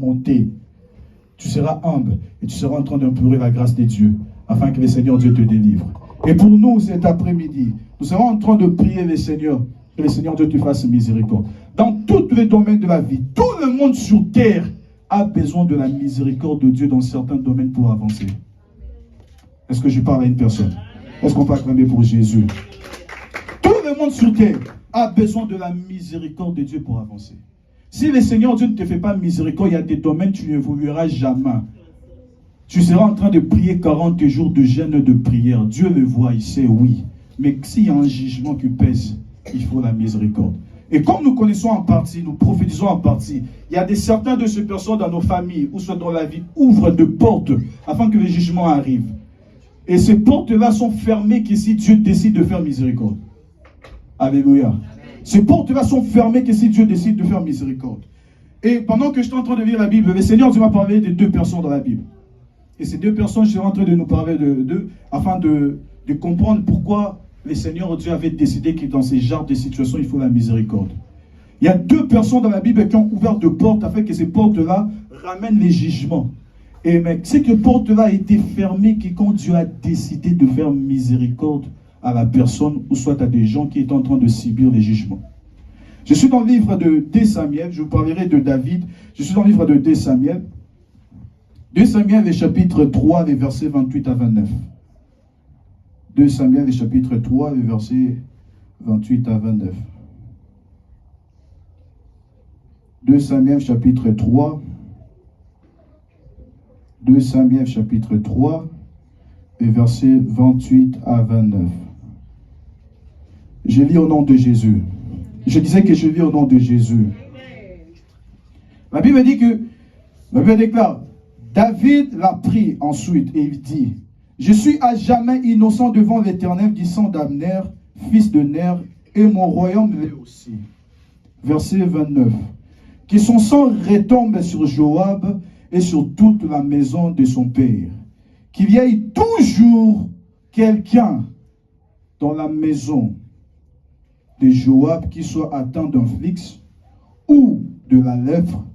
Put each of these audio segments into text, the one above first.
monter. Tu seras humble et tu seras en train d'implorer la grâce de Dieu afin que le Seigneur Dieu te délivre. Et pour nous, cet après-midi, nous serons en train de prier le Seigneur, que le Seigneur Dieu te fasse miséricorde. Dans tous les domaines de la vie, tout le monde sur terre a besoin de la miséricorde de Dieu dans certains domaines pour avancer. Est-ce que je parle à une personne? Est-ce qu'on peut acclamer pour Jésus? Tout le monde sur terre a besoin de la miséricorde de Dieu pour avancer. Si le Seigneur Dieu ne te fait pas miséricorde, il y a des domaines où tu n'évolueras jamais. Tu seras en train de prier 40 jours de jeûne de prière. Dieu le voit, il sait, oui. Mais s'il y a un jugement qui pèse, il faut la miséricorde. Et comme nous connaissons en partie, nous prophétisons en partie, il y a certains de ces personnes dans nos familles, ou soit dans la vie, ouvrent de portes afin que le jugement arrive. Et ces portes-là sont fermées que si Dieu décide de faire miséricorde. Alléluia. Ces portes-là sont fermées que si Dieu décide de faire miséricorde. Et pendant que je suis en train de lire la Bible, le Seigneur Dieu m'a parlé de 2 personnes dans la Bible. Et ces 2 personnes, je suis en train de nous parler d'eux, afin de comprendre pourquoi le Seigneur Dieu avait décidé que dans ces genres de situations, il faut la miséricorde. Il y a 2 personnes dans la Bible qui ont ouvert de portes afin que ces portes-là ramènent les jugements. Et mais c'est que porte-là a été fermée que quand Dieu a décidé de faire miséricorde à la personne, ou soit à des gens qui étaient en train de subir les jugements. Je suis dans le livre de 2 Samuel, je vous parlerai de David. Je suis dans le livre de 2 Samuel. 2 Samuel, les chapitres 3, les versets 28 à 29. 2 Samuel, les chapitres 3, les versets 28 à 29. 2 Samuel, chapitre 3. 2 Samuel, chapitre 3, les versets 28 à 29. Je lis au nom de Jésus. Je disais que je lis au nom de Jésus. La Bible dit que, la Bible déclare, David l'a pris ensuite et il dit, je suis à jamais innocent devant l'Éternel du sang d'Abner, fils de Ner, et mon royaume l'est aussi. Verset 29. Que son sang retombe sur Joab et sur toute la maison de son père. Qu'il y ait toujours quelqu'un dans la maison de Joab qui soit atteint d'un flix, ou de la lèpre,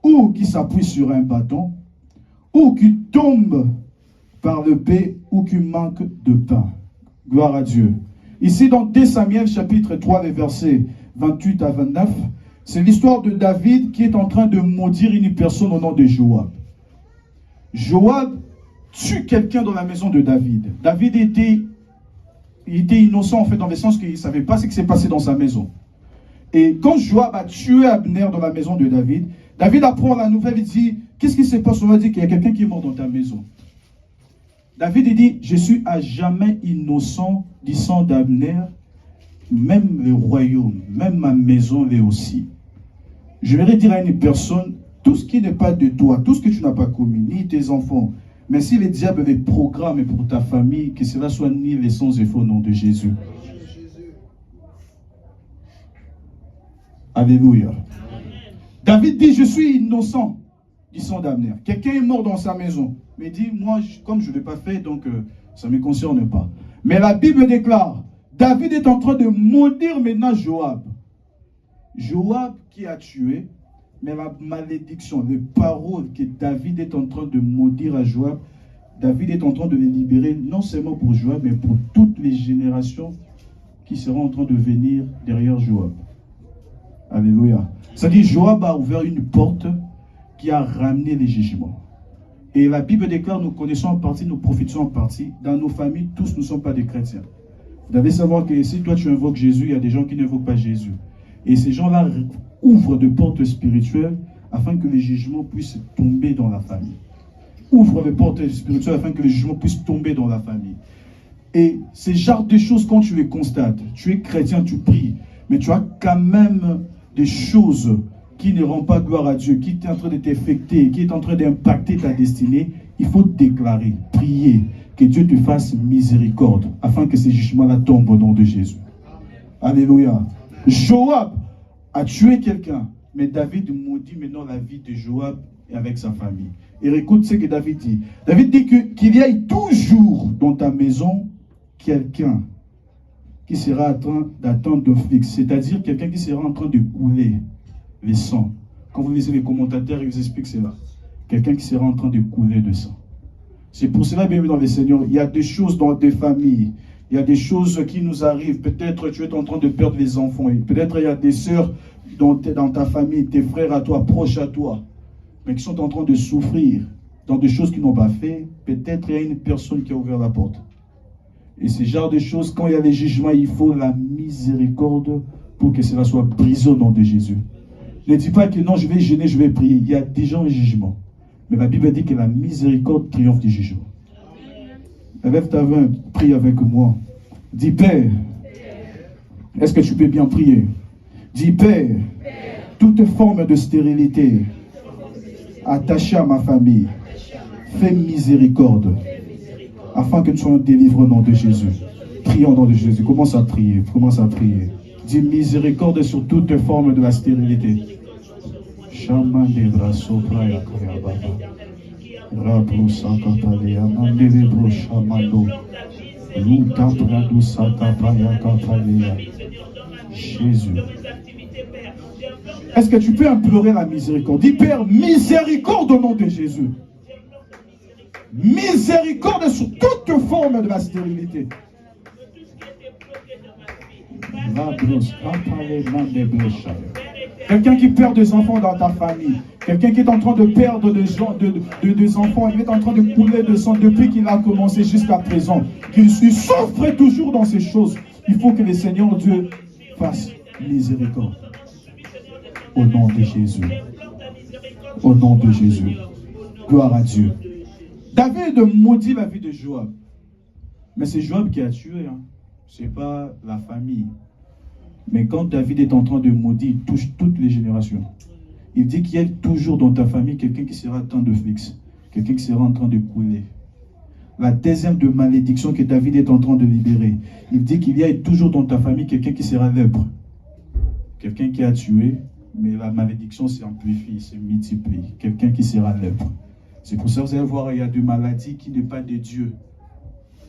ou qui s'appuie sur un bâton, ou qui tombe par le paix, ou qui manque de pain. Gloire à Dieu. Ici dans 2 Samuel chapitre 3, les versets 28 à 29, c'est l'histoire de David qui est en train de maudire une personne au nom de Joab. Joab tue quelqu'un dans la maison de David. David était innocent en fait dans le sens qu'il ne savait pas ce qui s'est passé dans sa maison. Et quand Joab a tué Abner dans la maison de David, David apprend la nouvelle, il dit, qu'est-ce qui se passe? On va dire qu'il y a quelqu'un qui est mort dans ta maison. David il dit, je suis à jamais innocent du sang d'Abner, même le royaume, même ma maison l'est aussi. Je vais dire à une personne, tout ce qui n'est pas de toi, tout ce que tu n'as pas commis, ni tes enfants, mais si le diable les programme pour ta famille, que cela soit nul sans effort au nom de Jésus. Alléluia. David dit, je suis innocent du sang d'Abner. Quelqu'un est mort dans sa maison. Mais il dit, moi, comme je ne l'ai pas fait, donc ça ne me concerne pas. Mais la Bible déclare, David est en train de maudire maintenant Joab. Joab qui a tué, mais la malédiction, les paroles que David est en train de maudire à Joab, David est en train de les libérer, non seulement pour Joab, mais pour toutes les générations qui seront en train de venir derrière Joab. Alléluia. C'est-à-dire, Joab a ouvert une porte qui a ramené les jugements. Et la Bible déclare, nous connaissons en partie, nous prophétisons en partie. Dans nos familles, tous ne sont pas des chrétiens. Vous devez savoir que si toi tu invoques Jésus, il y a des gens qui n'invoquent pas Jésus. Et ces gens-là ouvrent de portes spirituelles afin que les jugements puissent tomber dans la famille. Ouvrent les portes spirituelles afin que les jugements puissent tomber dans la famille. Et ces genres de choses, quand tu les constates, tu es chrétien, tu pries, mais tu as quand même des choses qui ne rendent pas gloire à Dieu, qui est en train de t'affecter, qui est en train d'impacter ta destinée, il faut déclarer, prier, que Dieu te fasse miséricorde, afin que ces jugements-là tombent au nom de Jésus. Alléluia. Joab a tué quelqu'un, mais David maudit maintenant la vie de Joab et avec sa famille. Et écoute ce que David dit. David dit qu'il y ait toujours dans ta maison quelqu'un qui sera en train d'attendre d'un flix, c'est-à-dire quelqu'un qui sera en train de couler le sang. Quand vous lisez les commentateurs, ils vous expliquent cela. Quelqu'un qui sera en train de couler de sang. C'est pour cela, bien dans les Seigneurs, il y a des choses dans des familles, il y a des choses qui nous arrivent. Peut-être tu es en train de perdre les enfants. Peut-être il y a des sœurs dans ta famille, tes frères à toi, proches à toi, mais qui sont en train de souffrir dans des choses qu'ils n'ont pas fait. Peut-être il y a une personne qui a ouvert la porte. Et ce genre de choses, quand il y a les jugements, il faut la miséricorde pour que cela soit brisé au nom de Jésus. Ne dis pas que non, je vais gêner, je vais prier. Il y a déjà un jugement. Mais la Bible dit que la miséricorde triomphe du jugement. Lève ta main, prie avec moi. Dis Père, est-ce que tu peux bien prier? Dis Père, toute forme de stérilité attachée à ma famille, fais miséricorde afin que nous soyons délivrés au nom de Jésus. Prions au nom de Jésus. Commence à prier. Commence à prier. Dis miséricorde sur toute forme de la stérilité. Shaman de brasso praya kaya baba. Rabro sakapalea mandele bro shamando. Luta prado sakapaya kapalea. Jésus. Est-ce que tu peux implorer la miséricorde? Dis Père, miséricorde au nom de Jésus. Miséricorde sur toute forme de la stérilité. Quelqu'un qui perd des enfants dans ta famille, quelqu'un qui est en train de perdre des enfants, il est en train de couler de sang depuis qu'il a commencé jusqu'à présent, qu'il souffre toujours dans ces choses. Il faut que le Seigneur Dieu fasse miséricorde. Au nom de Jésus. Au nom de Jésus. Gloire à Dieu. David maudit la vie de Joab. Mais c'est Joab qui a tué. Ce n'est pas la famille. Mais quand David est en train de maudire, il touche toutes les générations. Il dit qu'il y a toujours dans ta famille quelqu'un qui sera atteint de fixe. Quelqu'un qui sera en train de couler. La deuxième de malédiction que David est en train de libérer. Il dit qu'il y a toujours dans ta famille quelqu'un qui sera lèpre. Quelqu'un qui a tué, mais la malédiction s'amplifie, se multiplie. Quelqu'un qui sera lèpre. C'est pour ça que vous allez voir, il y a des maladies qui n'est pas de Dieu.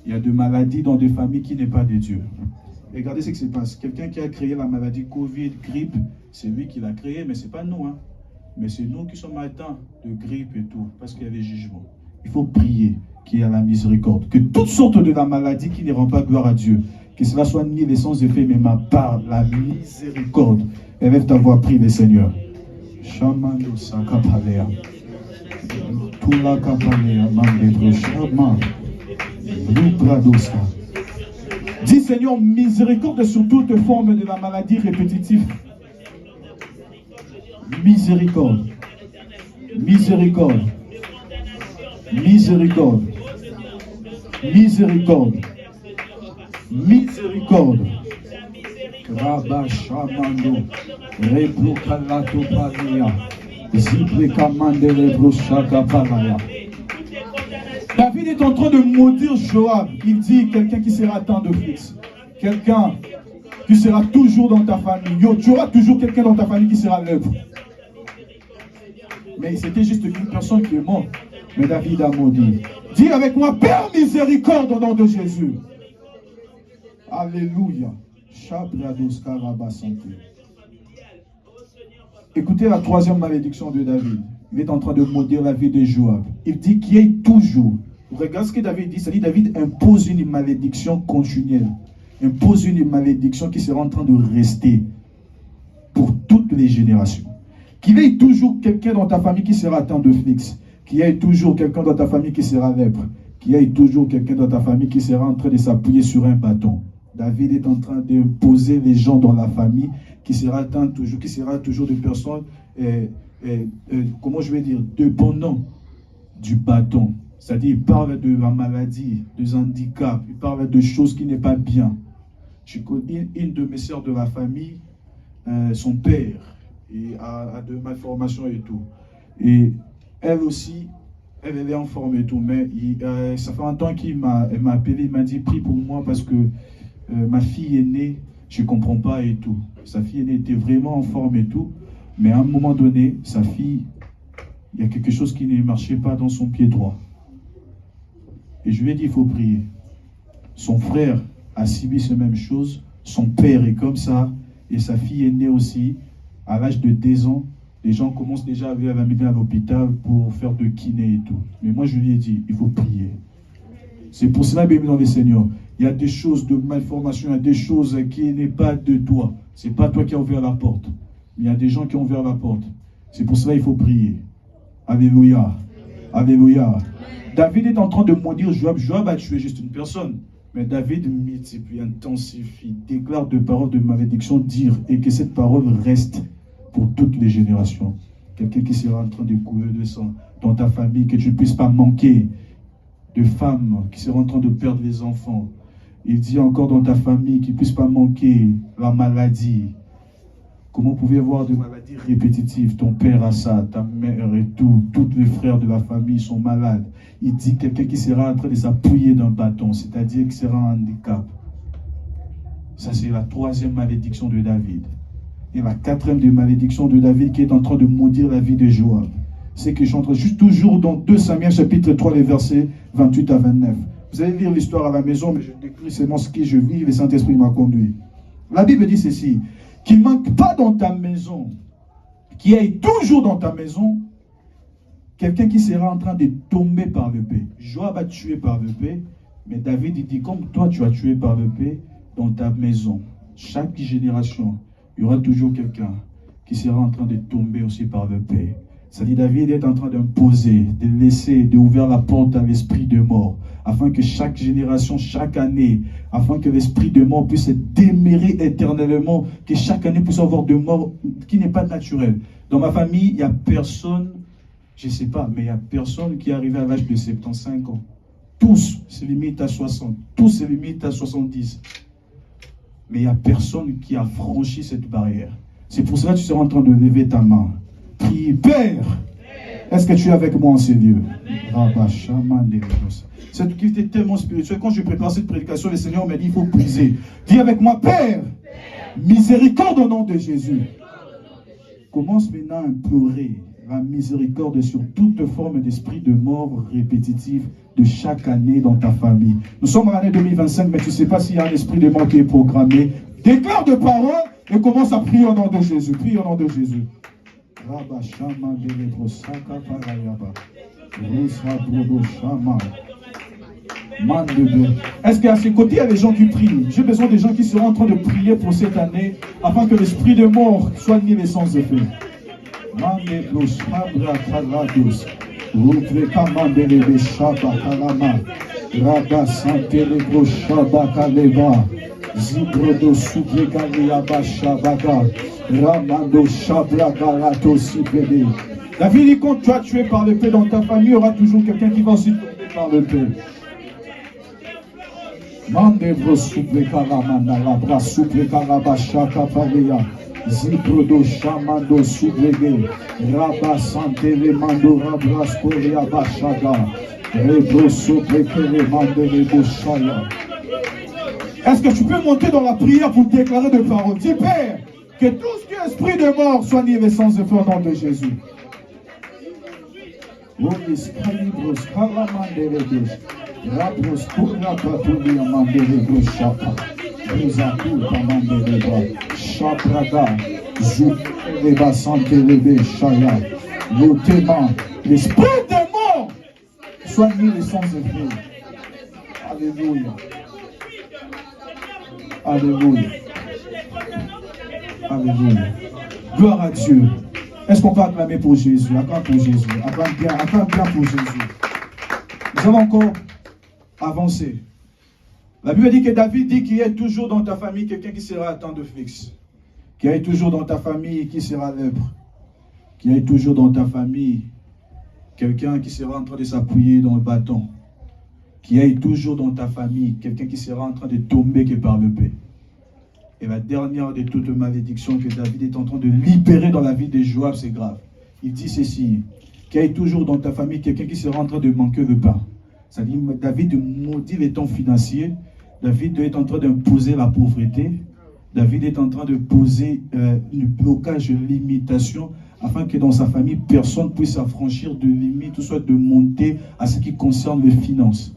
Il y a des maladies dans des familles qui n'est pas de Dieu. Regardez ce qui se passe. Quelqu'un qui a créé la maladie Covid, grippe, c'est lui qui l'a créé, mais ce n'est pas nous. Mais c'est nous qui sommes atteints de grippe et tout, parce qu'il y a des jugements. Il faut prier qu'il y ait la miséricorde. Que toutes sortes de la maladie qui ne rend pas gloire à Dieu, que cela soit nié les sans effet, mais ma part, la miséricorde. Élève ta voix, prie le Seigneur. Shamando sakapalea. Tula kapalea mandebro shaman. Lupradoska. Dis Seigneur, miséricorde sur toute forme de la maladie répétitive. Miséricorde. Miséricorde. Miséricorde. Miséricorde. Miséricorde. Rabashamando. Reblokalato palea. Ziprekamandele broshaka palaya. David est en train de maudire Joab. Il dit quelqu'un qui sera atteint de fixe. Quelqu'un qui sera toujours dans ta famille. Tu auras toujours quelqu'un dans ta famille qui sera lèpre. Mais c'était juste une personne qui est morte. Mais David a maudit. Dis avec moi, Père miséricorde au nom de Jésus. Alléluia. Écoutez la troisième malédiction de David. Il est en train de maudire la vie de Joab. Il dit qu'il y ait toujours. Regarde ce que David dit. Ça dit David impose une malédiction continuelle. Impose une malédiction qui sera en train de rester pour toutes les générations. Qu'il y ait toujours quelqu'un dans ta famille qui sera atteint de fixe. Qu'il y ait toujours quelqu'un dans ta famille qui sera lèpre. Qu'il y ait toujours quelqu'un dans ta famille qui sera en train de s'appuyer sur un bâton. David est en train d'imposer les gens dans la famille qui sera toujours des personnes, comment je vais dire, dépendants du bâton. C'est-à-dire, il parle de la maladie, des handicaps, il parle de choses qui n'est pas bien. Je connais une de mes sœurs de la famille, son père a de malformations et tout. Et elle aussi, elle est en forme et tout, mais ça fait un temps qu'il m'a appelé, il m'a dit, prie pour moi parce que ma fille est née, je ne comprends pas et tout. Sa fille aînée était vraiment en forme et tout, mais à un moment donné, sa fille, il y a quelque chose qui ne marchait pas dans son pied droit. Et je lui ai dit, il faut prier. Son frère a subi ces mêmes choses, son père est comme ça, et sa fille est née aussi, à l'âge de 2 ans, Les gens commencent déjà à l'amener à l'hôpital pour faire de kiné et tout. Mais moi, je lui ai dit, il faut prier. C'est pour cela, bien dans le Seigneur, il y a des choses de malformation, il y a des choses qui n'est pas de toi. Ce n'est pas toi qui as ouvert la porte. Mais il y a des gens qui ont ouvert la porte. C'est pour cela qu'il faut prier. Alléluia. Alléluia. David est en train de maudire Joab. Joab a tué juste une personne. Mais David multiplie, intensifie, déclare de paroles de malédiction, dire, et que cette parole reste pour toutes les générations. Quelqu'un qui sera en train de couler de sang dans ta famille, que tu ne puisses pas manquer de femmes, qui sera en train de perdre les enfants. Il dit encore dans ta famille qu'il ne puisse pas manquer la maladie. Comment vous pouvez avoir des maladies répétitives? Ton père a ça, ta mère et tout, tous les frères de la famille sont malades. Il dit quelqu'un qui sera en train de s'appuyer d'un bâton, c'est-à-dire qui sera un handicap. Ça, c'est la troisième malédiction de David. Et la quatrième des malédictions de David qui est en train de maudire la vie de Joab. C'est que je suis en train, juste toujours dans 2 Samuel chapitre 3, les versets 28 à 29. Vous allez lire l'histoire à la maison, mais je décris seulement ce que je vis, le Saint-Esprit m'a conduit. La Bible dit ceci, qu'il ne manque pas dans ta maison, qu'il y ait toujours dans ta maison, quelqu'un qui sera en train de tomber par l'épée. Joab a tué par l'épée, mais David il dit, comme toi tu as tué par l'épée, dans ta maison, chaque génération, il y aura toujours quelqu'un qui sera en train de tomber aussi par l'épée. C'est-à-dire David est en train d'imposer, de laisser, d'ouvrir la porte à l'esprit de mort, afin que chaque génération, chaque année, afin que l'esprit de mort puisse être déméré éternellement, que chaque année puisse avoir de mort qui n'est pas naturelle. Dans ma famille, il n'y a personne, je ne sais pas, mais il n'y a personne qui est arrivé à l'âge de 75 ans. Tous se limitent à 60, tous se limitent à 70. Mais il n'y a personne qui a franchi cette barrière. C'est pour cela que tu seras en train de lever ta main. Prie, Père, est-ce que tu es avec moi en ces lieux? Cette activité est tellement spirituelle. Quand je prépare cette prédication, le Seigneur m'a dit, il faut prier. Dis avec moi, Père, miséricorde au nom de Jésus. Commence maintenant à implorer la miséricorde sur toute forme d'esprit de mort répétitive de chaque année dans ta famille. Nous sommes en l'année 2025, mais tu ne sais pas s'il y a un esprit de mort qui est programmé. Déclare de parole et commence à prier au nom de Jésus. Prie au nom de Jésus. Est-ce qu'à ses côtés, il y a des gens qui prient? J'ai besoin des gens qui seront en train de prier pour cette année afin que l'esprit de mort soit ni l'essence de feu. Zibrodo Subregalia Shabaka Ramando Shabragarato Sipede. David dit quand tu as tué par l'épée dans ta famille, il y aura toujours quelqu'un qui va aussi tomber par l'épée. Mandebro Subregalamanda Labra Subregalabashaka Palia Zibrodo Shamando Subrege Rabba Santele Mando Rabras Korea Bashaga Rebro Subrekele Mandele Boshaya. Est-ce que tu peux monter dans la prière pour déclarer de parole? Dis, Père, que tout ce qui est esprit de mort soit nié l'essence de feu au nom de Jésus. L'esprit de mort soit nié l'essence de feu. Alléluia. Alléluia. Alléluia. Gloire à Dieu. Est-ce qu'on peut acclamer pour Jésus? Acclame pour Jésus. Acclame bien pour Jésus. Nous allons encore avancer. La Bible dit que David dit qu'il y ait toujours dans ta famille quelqu'un qui sera atteint de fixe. Qu'il y ait toujours dans ta famille qui sera lèpre. Qu'il y ait toujours dans ta famille quelqu'un qui sera en train de s'appuyer dans le bâton. Qu'il y ait toujours dans ta famille quelqu'un qui sera en train de tomber que par l'épée. Et la dernière de toutes les malédictions que David est en train de libérer dans la vie de Joab, c'est grave. Il dit ceci, qu'il y ait toujours dans ta famille quelqu'un qui sera en train de manquer de pain. C'est-à-dire, David maudit les temps financiers, David est en train d'imposer la pauvreté, David est en train de poser un blocage, une limitation, afin que dans sa famille, personne ne puisse affranchir de limites, ou soit de monter à ce qui concerne les finances.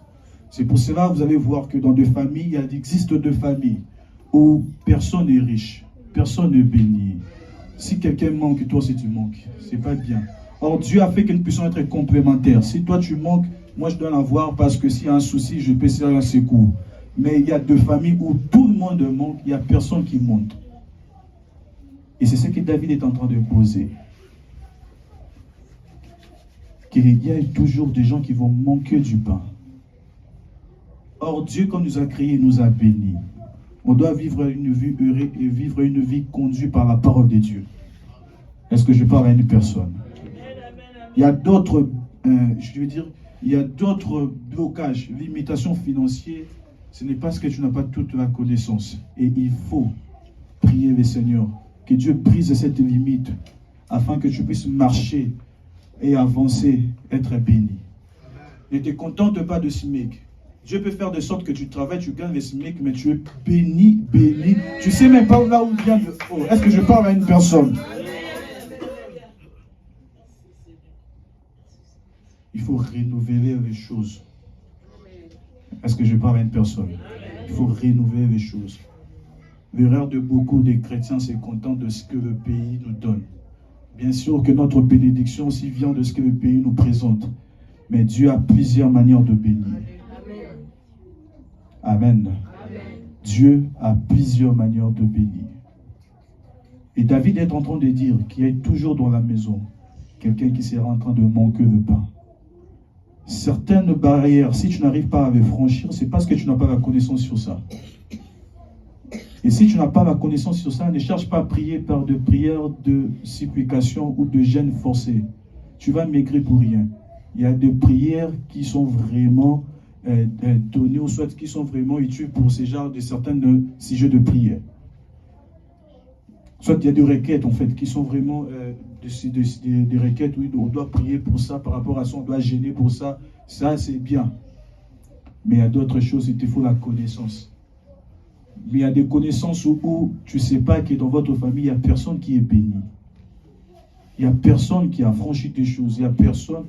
C'est pour cela que vous allez voir que dans des familles, il existe deux familles où personne n'est riche, personne n'est béni. Si quelqu'un manque, toi aussi tu manques. C'est pas bien. Or, Dieu a fait que nous puissions être complémentaires. Si toi tu manques, moi je dois l'avoir parce que s'il y a un souci, je peux faire un secours. Mais il y a deux familles où tout le monde manque, il n'y a personne qui monte. Et c'est ce que David est en train de poser. Qu'il y a toujours des gens qui vont manquer du pain. Or, Dieu, quand nous a créés, nous a bénis. On doit vivre une vie heureuse et vivre une vie conduite par la parole de Dieu. Est-ce que je parle à une personne? Il y a d'autres, il y a d'autres blocages, limitations financières. Ce n'est parce que tu n'as pas toute la connaissance. Et il faut prier le Seigneur, que Dieu brise cette limite, afin que tu puisses marcher et avancer, être béni. Ne te contente pas de SMIC. Dieu peut faire de sorte que tu travailles, tu gagnes les SMIC, mais tu es béni, béni. Tu ne sais même pas là où vient le haut. Est-ce que je parle à une personne? Il faut renouveler les choses. Est-ce que je parle à une personne? Il faut renouveler les choses. L'erreur de beaucoup de chrétiens, c'est content de ce que le pays nous donne. Bien sûr que notre bénédiction aussi vient de ce que le pays nous présente. Mais Dieu a plusieurs manières de bénir. Amen. Dieu a plusieurs manières de bénir. Et David est en train de dire qu'il y a toujours dans la maison quelqu'un qui sera en train de manquer de pain. Certaines barrières, si tu n'arrives pas à les franchir, c'est parce que tu n'as pas la connaissance sur ça. Et si tu n'as pas la connaissance sur ça, ne cherche pas à prier par de prières de supplication ou de jeûne forcé. Tu vas maigrir pour rien. Il y a des prières qui sont vraiment données, ou soit qui sont vraiment utiles pour ces genres de certains sujets de prière. Soit il y a des requêtes en fait qui sont vraiment des requêtes où on doit prier pour ça, par rapport à ça, on doit gêner pour ça. Ça c'est bien. Mais il y a d'autres choses, il te faut la connaissance. Mais il y a des connaissances où tu ne sais pas que dans votre famille, il n'y a personne qui est béni. Il n'y a personne qui a franchi des choses. Il n'y a personne,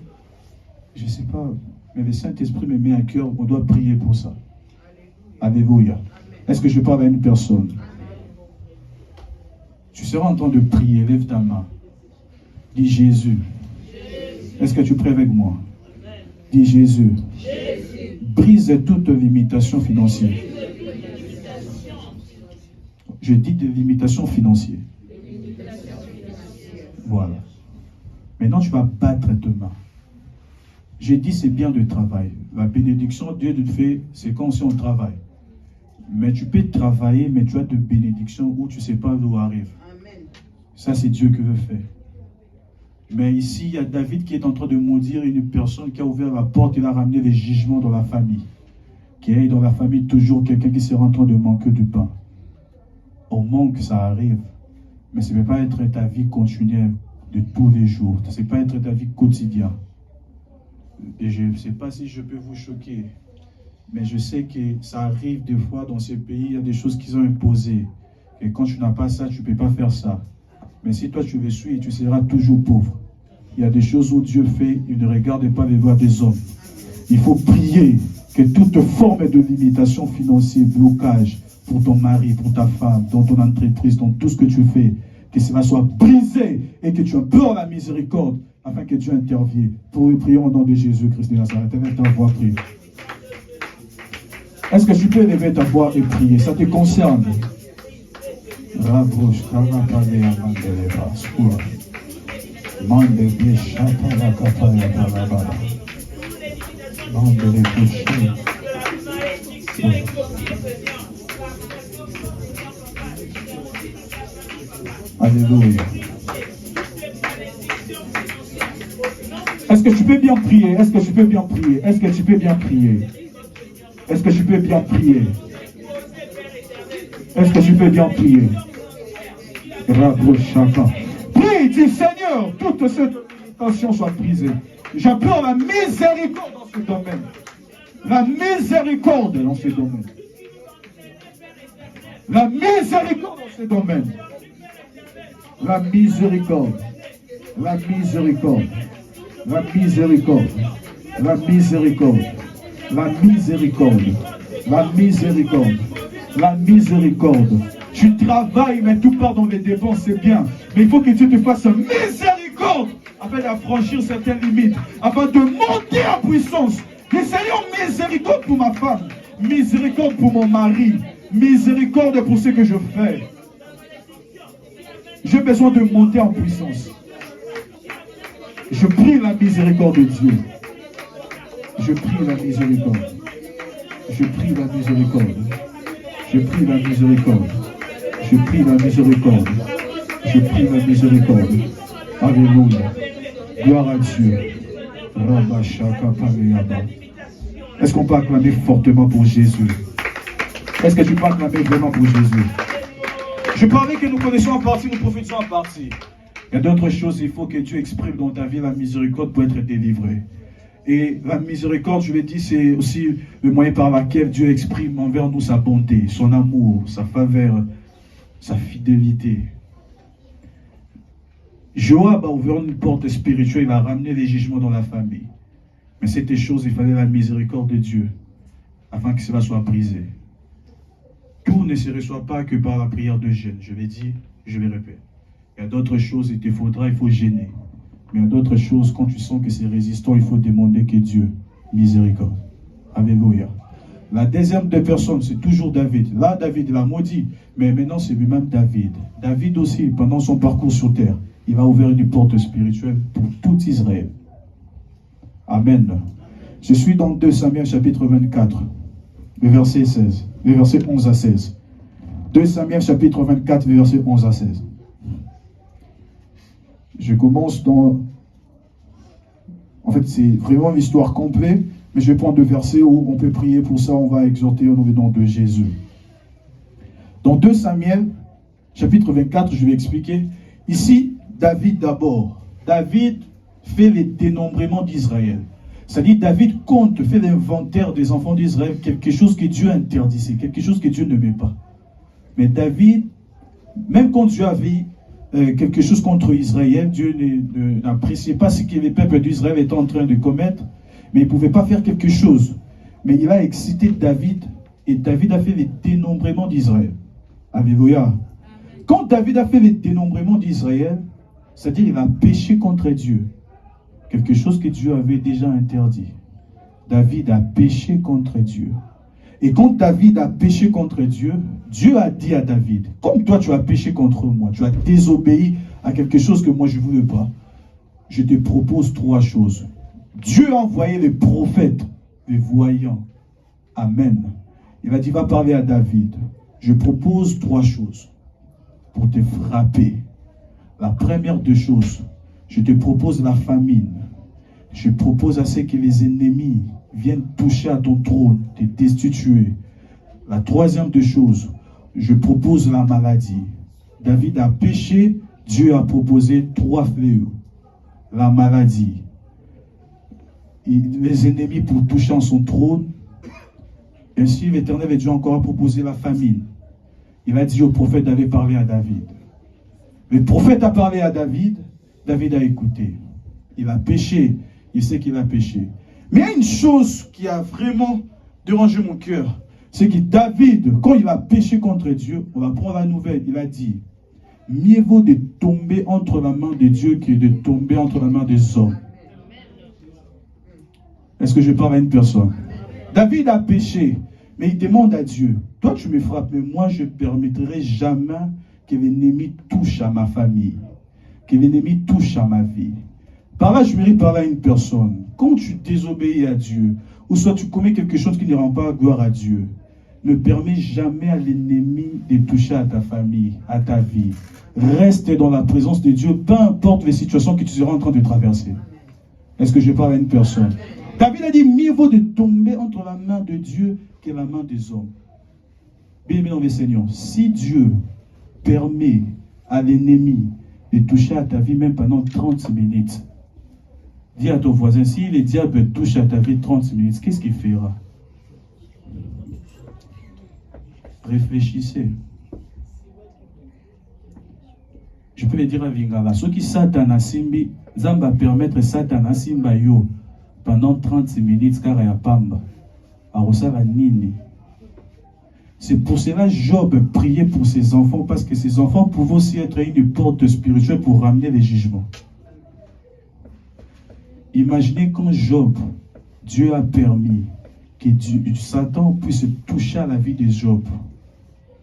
je ne sais pas, mais le Saint-Esprit me met à cœur, on doit prier pour ça. Alléluia. Est-ce que je parle à une personne? Tu seras en train de prier, lève ta main. Dis Jésus. Est-ce que tu pries avec moi? Dis Jésus. Brise toute limitation financière. Je dis des limitations financières. Voilà. Maintenant, tu vas battre tes mains. J'ai dit c'est bien de travailler. La bénédiction, Dieu te fait, c'est quand on travaille. Mais tu peux travailler, mais tu as de bénédictions où tu ne sais pas d'où arrive. Ça, c'est Dieu qui veut faire. Mais ici, il y a David qui est en train de maudire une personne qui a ouvert la porte et a ramené les jugements dans la famille. Qui est dans la famille toujours quelqu'un qui sera en train de manquer du pain. Au manque, ça arrive. Mais ce ne peut pas être ta vie continuelle de tous les jours. Ça ne peut pas être ta vie quotidienne. Et je ne sais pas si je peux vous choquer. Mais je sais que ça arrive des fois dans ces pays, il y a des choses qui sont imposées. Et quand tu n'as pas ça, tu ne peux pas faire ça. Mais si toi tu veux suivre, tu seras toujours pauvre. Il y a des choses où Dieu fait, il ne regarde pas les voies des hommes. Il faut prier que toute forme de limitation financière, blocage, pour ton mari, pour ta femme, dans ton entreprise, dans tout ce que tu fais, que cela soit brisé et que tu implores la miséricorde afin que Dieu intervienne. Pour lui prier au nom de Jésus-Christ de Nazareth. Lève ta voix, prie. Est-ce que tu peux lever ta voix et prier? Ça te concerne. Alléluia. Est-ce que tu peux bien prier? Est-ce que tu peux bien prier? Est-ce que tu peux bien prier? Est-ce que tu peux bien prier? Est-ce que tu peux bien prier? Prie, dis Seigneur, toute cette limitation soit brisée. J'apprends la miséricorde dans ce domaine. La miséricorde dans ce domaine. La miséricorde dans ce domaine. La miséricorde. La miséricorde. La miséricorde. La miséricorde. La miséricorde. La miséricorde. La miséricorde. Tu travailles, mais tout part dans les dépenses, c'est bien. Mais il faut que Dieu te fasse miséricorde afin d'affranchir certaines limites, afin de monter en puissance. Mais Seigneur, miséricorde pour ma femme, miséricorde pour mon mari, miséricorde pour ce que je fais. J'ai besoin de monter en puissance. Je prie la miséricorde de Dieu. Je prie la miséricorde. Je prie la miséricorde. Je prie la miséricorde. Je prie la miséricorde. Je prie la miséricorde. Alléluia. Gloire à Dieu. Est-ce qu'on peut acclamer fortement pour Jésus? Est-ce que tu peux acclamer vraiment pour Jésus? Je parlais que nous connaissons en partie, nous prophétisons en partie. Il y a d'autres choses, il faut que Dieu exprime dans ta vie la miséricorde pour être délivré. Et la miséricorde, je l'ai dit, c'est aussi le moyen par lequel Dieu exprime envers nous sa bonté, son amour, sa faveur, sa fidélité. Joab a ouvert une porte spirituelle, il a ramené les jugements dans la famille. Mais c'était chose, il fallait la miséricorde de Dieu afin que cela soit brisé. Tout ne se reçoit pas que par la prière de jeûne. Je l'ai dit, je le répète. Il y a d'autres choses, il faut gêner. Mais il y a d'autres choses, quand tu sens que c'est résistant, il faut demander que Dieu, miséricorde. Alléluia. La deuxième des personnes, c'est toujours David. Là, David l'a maudit, mais maintenant, c'est lui-même David. David aussi, pendant son parcours sur terre, il va ouvrir une porte spirituelle pour tout Israël. Amen. Je suis dans 2 Samuel chapitre 24, le verset 16, le verset 11 à 16. 2 Samuel chapitre 24, le verset 11 à 16. Je commence dans... En fait, c'est vraiment l'histoire complète, mais je vais prendre 2 versets où on peut prier pour ça, on va exhorter au nom de Jésus. Dans 2 Samuel, chapitre 24, je vais expliquer. Ici, David d'abord. David fait le dénombrement d'Israël. C'est-à-dire, David compte, fait l'inventaire des enfants d'Israël, quelque chose que Dieu interdisait, quelque chose que Dieu ne met pas. Mais David, même quand Dieu avait quelque chose contre Israël, Dieu n'appréciait pas ce que les peuples d'Israël étaient en train de commettre, mais il ne pouvait pas faire quelque chose. Mais il a excité David, et David a fait le dénombrement d'Israël. Alléluia. Quand David a fait le dénombrement d'Israël, c'est-à-dire qu'il a péché contre Dieu, quelque chose que Dieu avait déjà interdit. David a péché contre Dieu. Et quand David a péché contre Dieu, Dieu a dit à David, comme toi tu as péché contre moi, tu as désobéi à quelque chose que moi je ne voulais pas, je te propose 3 choses. Dieu a envoyé les prophètes, les voyants. Amen. Il a dit, va parler à David. Je propose 3 choses pour te frapper. La première des choses, je te propose la famine. Je propose à ce que les ennemis viennent toucher à ton trône, te destituer. La troisième des choses, je propose la maladie. David a péché, Dieu a proposé 3 fléaux. La maladie, les ennemis pour toucher en son trône. Ainsi, l'Éternel et Dieu encore a proposé la famine. Il a dit au prophète d'aller parler à David. Le prophète a parlé à David, David a écouté. Il a péché, il sait qu'il a péché. Mais il y a une chose qui a vraiment dérangé mon cœur, c'est que David, quand il a péché contre Dieu, on va prendre la nouvelle, il a dit, mieux vaut de tomber entre la main de Dieu que de tomber entre la main des hommes. Est-ce que je parle à une personne? David a péché, mais il demande à Dieu, toi tu me frappes, mais moi je ne permettrai jamais que l'ennemi touche à ma famille, que l'ennemi touche à ma vie. Par là, je mérite parler à une personne. Quand tu désobéis à Dieu, ou soit tu commets quelque chose qui ne rend pas gloire à Dieu, ne permets jamais à l'ennemi de toucher à ta famille, à ta vie. Reste dans la présence de Dieu, peu importe les situations que tu seras en train de traverser. Est-ce que je parle à une personne? David a dit, mieux vaut de tomber entre la main de Dieu que la main des hommes. Bien-aimé dans le Seigneur, si Dieu permet à l'ennemi de toucher à ta vie même pendant 30 minutes, dis à ton voisin, si le diable touche à ta vie 30 minutes, qu'est-ce qu'il fera? Réfléchissez. Je peux le dire à Vingala, ceux qui Satan a simbi, Zamba permettre Satan a simba yo pendant 30 minutes car il y a pamba. A la nini. C'est pour cela que Job priait pour ses enfants, parce que ses enfants pouvaient aussi être une porte spirituelle pour ramener les jugements. Imaginez quand Job, Dieu a permis que Satan puisse toucher à la vie de Job.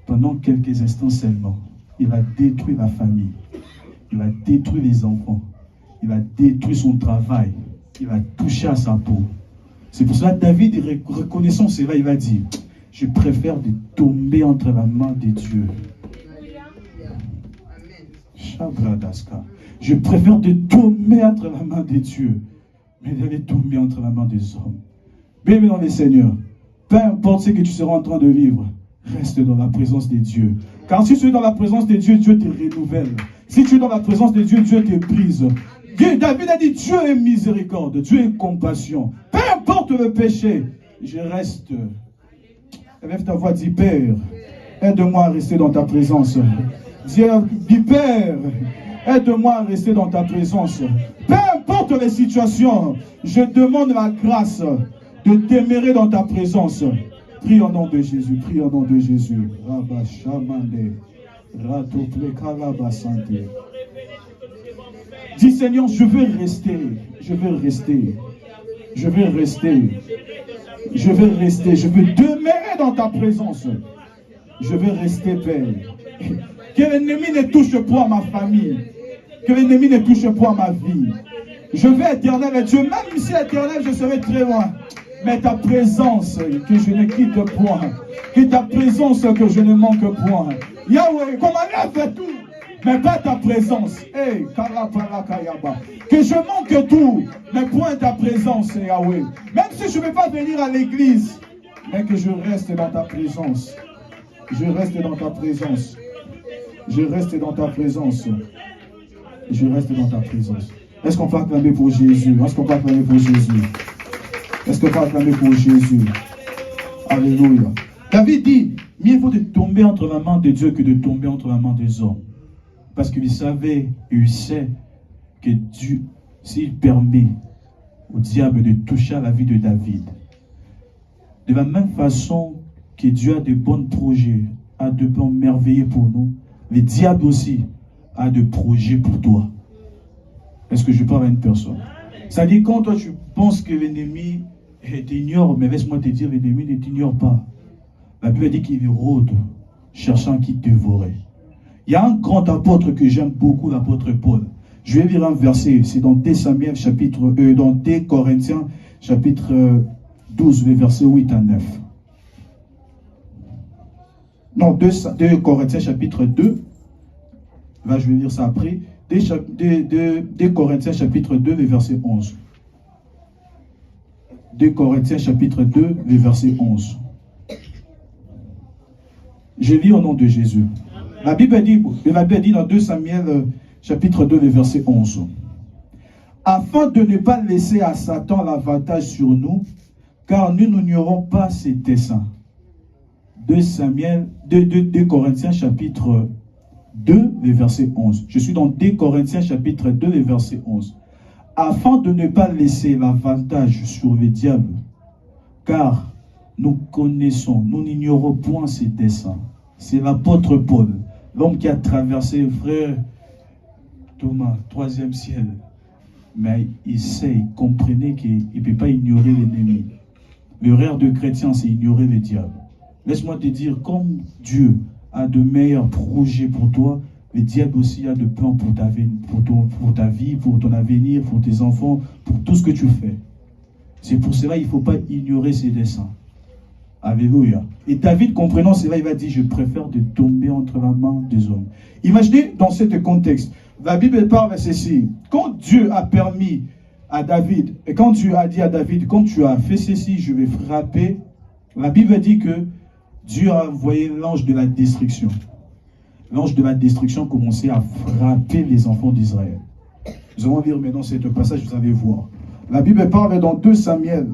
Pendant quelques instants seulement, il a détruit la famille, il a détruit les enfants, il a détruit son travail, il a touché à sa peau. C'est pour cela que David, reconnaissant cela, il a dit, je préfère de tomber entre la main de Dieu. Je préfère de tomber entre la main de Dieu, mais d'aller tomber entre la main des hommes. Bien dans les Seigneurs, peu importe ce que tu seras en train de vivre, reste dans la présence de Dieu. Car si tu es dans la présence de Dieu, Dieu te renouvelle. Si tu es dans la présence de Dieu, Dieu te brise. David a dit, Dieu est miséricorde, Dieu est compassion. Peu importe le péché, je reste. Lève ta voix, dis Père, aide-moi à rester dans ta présence. Dis Père, aide-moi à rester dans ta présence. Peu importe les situations, je demande la grâce de demeurer dans ta présence. Prie au nom de Jésus, prie au nom de Jésus. Dis Seigneur, je veux rester, je veux rester, je veux rester, je veux rester, je veux demeurer dans ta présence. Je veux rester, Père. Que l'ennemi ne touche point ma famille, que l'ennemi ne touche point ma vie. Je veux éternel Dieu, même si éternel je serai très loin. Mais ta présence que je ne quitte point, que ta présence que je ne manque point. Yahweh, comme on a fait tout, mais pas ta présence. Hey, que je manque tout, mais point ta présence, Yahweh. Même si je ne vais pas venir à l'église, mais que je reste dans ta présence. Je reste dans ta présence. Je reste dans ta présence. Je reste dans ta présence. Est-ce qu'on peut acclamer pour Jésus? Est-ce qu'on peut acclamer pour Jésus? Est-ce qu'on peut acclamer pour Jésus? Alléluia. David dit, mieux vaut de tomber entre la main de Dieu que de tomber entre la main des hommes. Parce qu'il savait et il sait que Dieu, s'il permet au diable de toucher à la vie de David, de la même façon que Dieu a de bons projets, a de plans merveilleux pour nous, le diable aussi a de projets pour toi. Est-ce que je parle à une personne? C'est-à-dire quand toi tu penses que l'ennemi t'ignore, mais laisse-moi te dire, l'ennemi ne t'ignore pas. La Bible dit qu'il rôde, cherchant qui dévorer. Il y a un grand apôtre que j'aime beaucoup, l'apôtre Paul. Je vais lire un verset, c'est dans 2 Samuel chapitre dans 2 Corinthiens chapitre 12, les versets 8 à 9. Non, 2 Corinthiens chapitre 2. Là, je vais lire ça après. 2 Corinthiens chapitre 2, les versets 11. 2 Corinthiens chapitre 2, les versets 11. Je lis au nom de Jésus. La Bible dit dans 2 Samuel chapitre 2, les versets 11. Afin de ne pas laisser à Satan l'avantage sur nous, car nous n'ignorons pas ses desseins. 2 Corinthiens chapitre 2, les versets 11. Je suis dans 2 Corinthiens chapitre 2, les versets 11. Afin de ne pas laisser l'avantage sur le diable, car nous connaissons, nous n'ignorons point ses desseins. C'est l'apôtre Paul, l'homme qui a traversé, frère Thomas, 3e ciel. Mais il sait, il comprenait qu'il ne peut pas ignorer l'ennemi. Le rêve de chrétien, c'est ignorer le diable. Laisse-moi te dire, comme Dieu a de meilleurs projets pour toi, le diable aussi a de plans pour ta vie, pour ton avenir, pour tes enfants, pour tout ce que tu fais. C'est pour cela qu'il ne faut pas ignorer ses desseins. Alléluia. Et David, comprenant cela, il va dire, je préfère de tomber entre la main des hommes. Imaginez dans ce contexte, la Bible parle ceci. Quand Dieu a permis à David, et quand Dieu a dit à David, quand tu as fait ceci, je vais frapper, la Bible dit que Dieu a envoyé l'ange de la destruction. L'ange de la destruction commençait à frapper les enfants d'Israël. Nous allons lire maintenant ce passage, vous allez voir. La Bible parle dans 2 Samuel.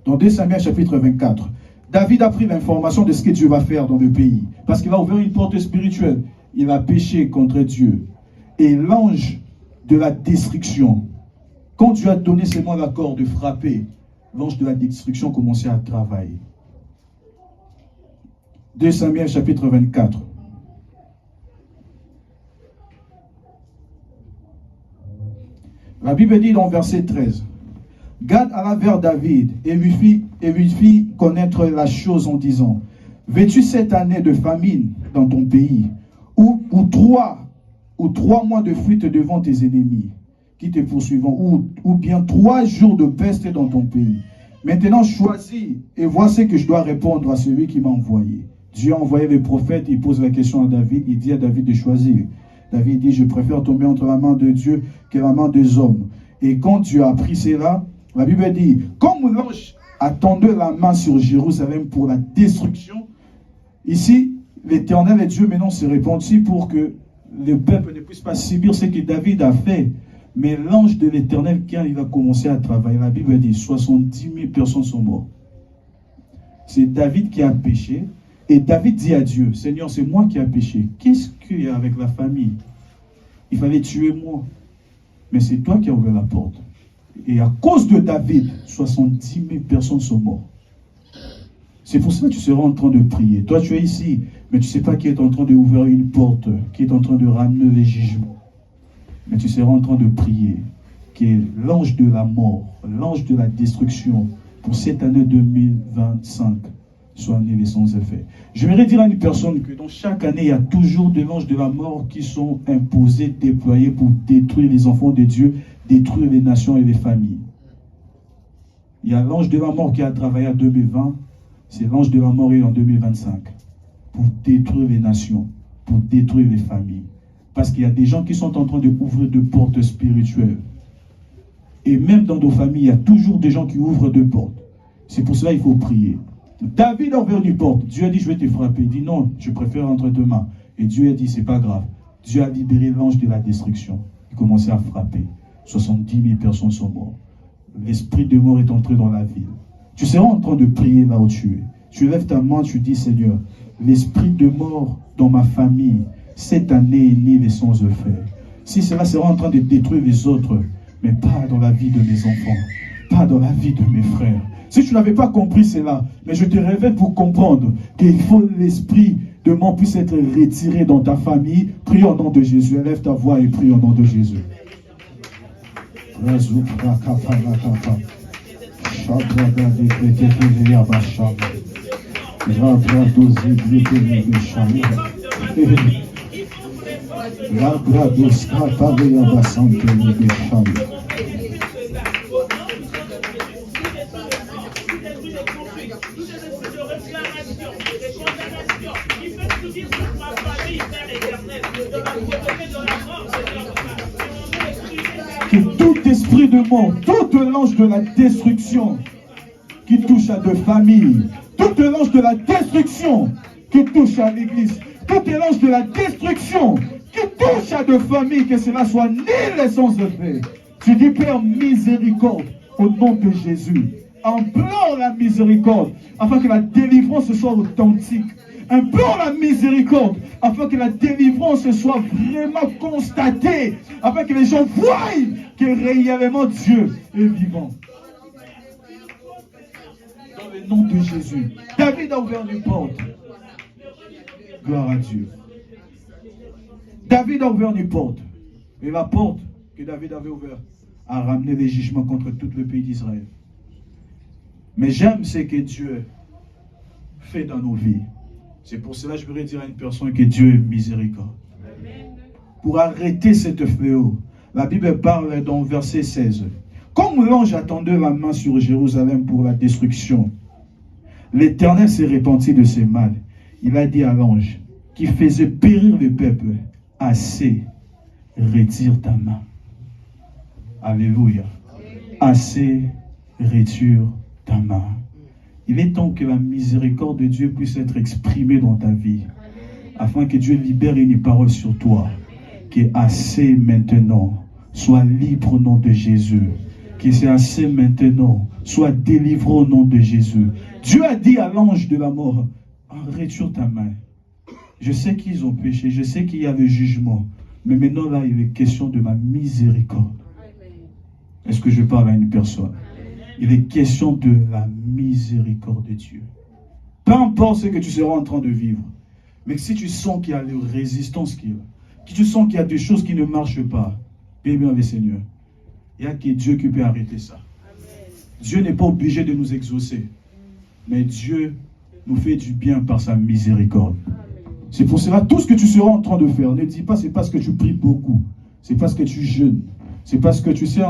Dans 2 Samuel chapitre 24. David a pris l'information de ce que Dieu va faire dans le pays. Parce qu'il a ouvert une porte spirituelle. Il a péché contre Dieu. Et l'ange de la destruction, quand Dieu a donné seulement l'accord de frapper, l'ange de la destruction commençait à travailler. 2 Samuel chapitre 24. La Bible dit dans verset 13, Gad alla vers David et lui fit connaître la chose en disant, veux-tu cette année de famine dans ton pays, ou 3 mois de fuite devant tes ennemis qui te poursuivront, ou bien 3 jours de peste dans ton pays. Maintenant choisis et vois ce que je dois répondre à celui qui m'a envoyé. Dieu a envoyé le prophète, il pose la question à David, il dit à David de choisir. David dit, je préfère tomber entre la main de Dieu que la main des hommes. Et quand Dieu a appris cela, la Bible dit, comme l'ange attendait la main sur Jérusalem pour la destruction, ici, l'Éternel et Dieu maintenant se répandit pour que le peuple ne puisse pas subir ce que David a fait. Mais l'ange de l'Éternel, quand il a commencé à travailler, la Bible dit, 70 000 personnes sont mortes. C'est David qui a péché. Et David dit à Dieu, Seigneur, c'est moi qui ai péché. Qu'est-ce qu'il y a avec la famille? Il fallait tuer moi. Mais c'est toi qui as ouvert la porte. Et à cause de David, 70 000 personnes sont mortes. C'est pour ça que tu seras en train de prier. Toi, tu es ici, mais tu ne sais pas qui est en train d'ouvrir une porte, qui est en train de ramener les jugements. Mais tu seras en train de prier, qui est l'ange de la mort, l'ange de la destruction, pour cette année 2025. Soit annulé sans effet. Je voudrais dire à une personne que dans chaque année, il y a toujours des anges de la mort qui sont imposés, déployés pour détruire les enfants de Dieu, détruire les nations et les familles. Il y a l'ange de la mort qui a travaillé en 2020, c'est l'ange de la mort en 2025, pour détruire les nations, pour détruire les familles. Parce qu'il y a des gens qui sont en train d'ouvrir de portes spirituelles. Et même dans nos familles, il y a toujours des gens qui ouvrent de portes. C'est pour cela qu'il faut prier. David a ouvert une porte. Dieu a dit, je vais te frapper. Il dit, non, je préfère entre tes mains. Et Dieu a dit, c'est pas grave. Dieu a libéré l'ange de la destruction. Il commençait à frapper. 70 000 personnes sont mortes. L'esprit de mort est entré dans la ville. Tu seras en train de prier là où tu es. Tu lèves ta main, tu dis, Seigneur, l'esprit de mort dans ma famille, cette année est née sans effet. Si cela sera en train de détruire les autres, mais pas dans la vie de mes enfants, pas dans la vie de mes frères. Si tu n'avais pas compris cela, mais je te révèle pour comprendre qu'il faut l'esprit de mort puisse être retiré dans ta famille. Prie au nom de Jésus. Élève ta voix et prie au nom de Jésus. Que tout esprit de mort, toute l'ange de la destruction qui touche à de familles, toute l'ange de la destruction qui touche à l'église, toute l'ange de la destruction qui touche à de familles, que cela soit nul et sans effet. Tu dis, Père, miséricorde au nom de Jésus. Implore la miséricorde afin que la délivrance soit authentique. Implore la miséricorde afin que la délivrance soit vraiment constatée, afin que les gens voient que réellement Dieu est vivant. Dans le nom de Jésus. David a ouvert une porte. Gloire à Dieu. David a ouvert une porte. Et la porte que David avait ouverte a ramené les jugements contre tout le pays d'Israël. Mais j'aime ce que Dieu fait dans nos vies. C'est pour cela que je voudrais dire à une personne que Dieu est miséricorde. Pour arrêter cette fléau, la Bible parle dans verset 16. Comme l'ange attendait la main sur Jérusalem pour la destruction, l'Éternel s'est repenti de ses mal. Il a dit à l'ange qui faisait périr le peuple, assez, retire ta main. Alléluia. Assez, retire ta main. Il est temps que la miséricorde de Dieu puisse être exprimée dans ta vie, afin que Dieu libère une parole sur toi, qui est assez maintenant. Sois libre au nom de Jésus. Que c'est assez maintenant. Sois délivré au nom de Jésus. Dieu a dit à l'ange de la mort, retire ta main. Je sais qu'ils ont péché, je sais qu'il y a le jugement, mais maintenant là, il est question de ma miséricorde. Est-ce que je parle à une personne? Il est question de la miséricorde de Dieu. Peu importe ce que tu seras en train de vivre. Mais si tu sens qu'il y a une résistance, que tu sens qu'il y a des choses qui ne marchent pas, bien avec Seigneur, il n'y a que Dieu qui peut arrêter ça. Amen. Dieu n'est pas obligé de nous exaucer. Mais Dieu nous fait du bien par sa miséricorde. C'est pour cela, tout ce que tu seras en train de faire, ne dis pas c'est parce que tu pries beaucoup. C'est parce que tu jeûnes. C'est parce que tu sais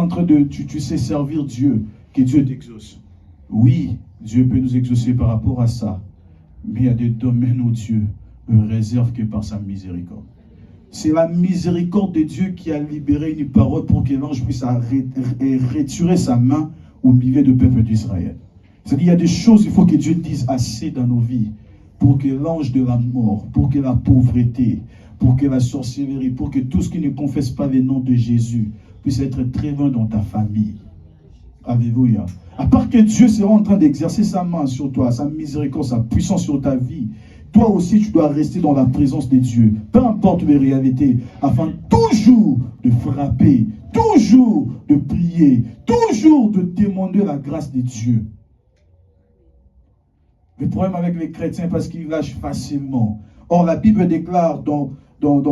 tu sais servir Dieu que Dieu t'exauce. Oui, Dieu peut nous exaucer par rapport à ça. Mais il y a des domaines où Dieu ne réserve que par sa miséricorde. C'est la miséricorde de Dieu qui a libéré une parole pour que l'ange puisse retirer sa main au milieu du peuple d'Israël. C'est-à-dire qu'il y a des choses, il faut que Dieu dise assez dans nos vies pour que l'ange de la mort, pour que la pauvreté, pour que la sorcellerie, pour que tout ce qui ne confesse pas le nom de Jésus puisse être très loin dans ta famille. Alléluia. À part que Dieu sera en train d'exercer sa main sur toi, sa miséricorde, sa puissance sur ta vie, toi aussi tu dois rester dans la présence de Dieu, peu importe les réalités, afin toujours de frapper, toujours de prier, toujours de demander la grâce de Dieu. Le problème avec les chrétiens, parce qu'ils lâchent facilement. Or, la Bible déclare dans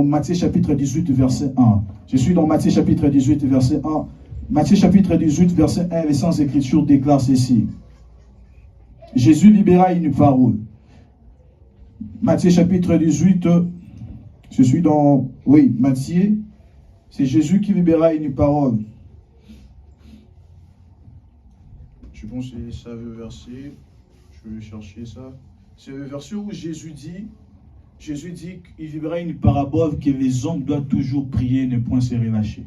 Matthieu chapitre 18, verset 1. Je suis dans Matthieu chapitre 18, verset 1. Matthieu chapitre 18, verset 1, les Saintes Écritures déclarent ceci. Jésus libéra une parole. Matthieu chapitre 18, je suis dans, oui, Matthieu, c'est Jésus qui libéra une parole. Je pense que c'est ça le verset, je vais chercher ça. C'est le verset où Jésus dit qu'il libéra une parabole que les hommes doivent toujours prier et ne point se relâcher.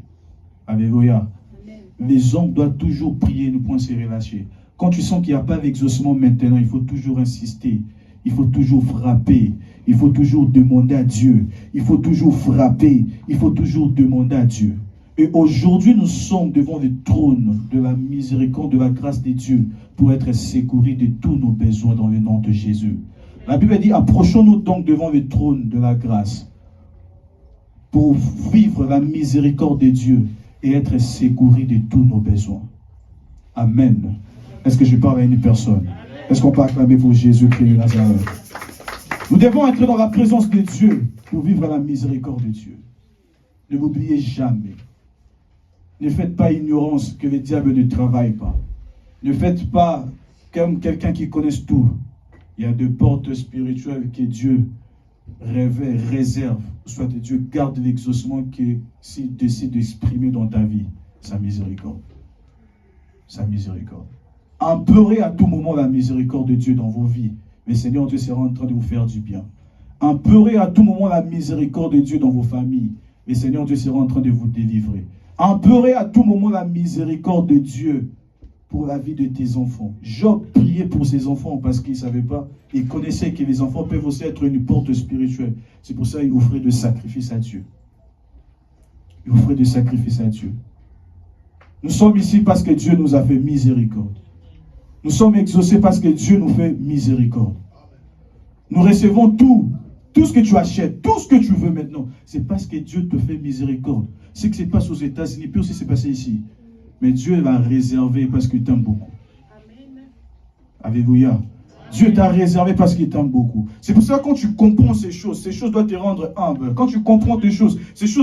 Alléluia. Les hommes doivent toujours prier et ne point se relâcher. Quand tu sens qu'il n'y a pas d'exaucement maintenant, il faut toujours insister. Il faut toujours frapper. Il faut toujours demander à Dieu. Il faut toujours frapper. Il faut toujours demander à Dieu. Et aujourd'hui, nous sommes devant le trône de la miséricorde, de la grâce de Dieu, pour être secourus de tous nos besoins dans le nom de Jésus. La Bible dit, approchons-nous donc devant le trône de la grâce pour vivre la miséricorde de Dieu et être secourus de tous nos besoins. Amen. Est-ce que je parle à une personne? Est-ce qu'on peut acclamer pour Jésus-Christ de Nazareth? Nous devons être dans la présence de Dieu pour vivre la miséricorde de Dieu. Ne l'oubliez jamais. Ne faites pas ignorance que le diable ne travaille pas. Ne faites pas comme quelqu'un qui connaît tout. Il y a des portes spirituelles que Dieu réserve, soit Dieu garde l'exaucement s'il décide d'exprimer dans ta vie sa miséricorde. Sa miséricorde. Implorez à tout moment la miséricorde de Dieu dans vos vies. Mais Seigneur Dieu sera en train de vous faire du bien. Implorez à tout moment la miséricorde de Dieu dans vos familles. Mais Seigneur Dieu sera en train de vous délivrer. Implorez à tout moment la miséricorde de Dieu pour la vie de tes enfants. Job priait pour ses enfants parce qu'il ne savait pas, il connaissait que les enfants peuvent aussi être une porte spirituelle. C'est pour ça qu'il offrait des sacrifices à Dieu. Il offrait des sacrifices à Dieu. Nous sommes ici parce que Dieu nous a fait miséricorde. Nous sommes exaucés parce que Dieu nous fait miséricorde. Nous recevons tout ce que tu achètes, tout ce que tu veux maintenant. C'est parce que Dieu te fait miséricorde. Ce qui se passe aux États-Unis peut aussi se passer ici. Mais Dieu l'a réservé parce qu'il t'aime beaucoup. Amen. Alléluia. Dieu t'a réservé parce qu'il t'aime beaucoup. C'est pour ça que quand tu comprends ces choses doivent te rendre humble. Quand tu comprends ces choses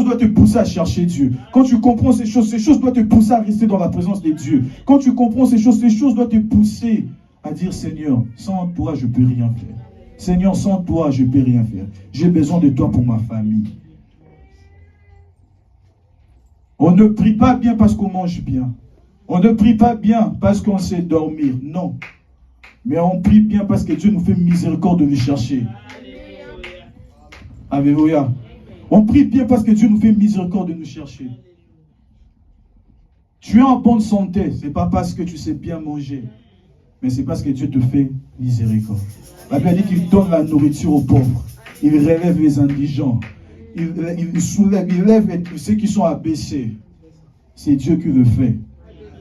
doivent te pousser à chercher Dieu. Quand tu comprends ces choses doivent te pousser à rester dans la présence de Dieu. Quand tu comprends ces choses doivent te pousser à dire, Seigneur, sans toi, je ne peux rien faire. Seigneur, sans toi, je ne peux rien faire. J'ai besoin de toi pour ma famille. On ne prie pas bien parce qu'on mange bien. On ne prie pas bien parce qu'on sait dormir. Non. Mais on prie bien parce que Dieu nous fait miséricorde de le chercher. Alléluia. On prie bien parce que Dieu nous fait miséricorde de nous chercher. Tu es en bonne santé. Ce n'est pas parce que tu sais bien manger. Mais c'est parce que Dieu te fait miséricorde. La Bible dit qu'il donne la nourriture aux pauvres. Il relève les indigents. Il soulève, il lève ceux qui sont abaissés. C'est Dieu qui le fait.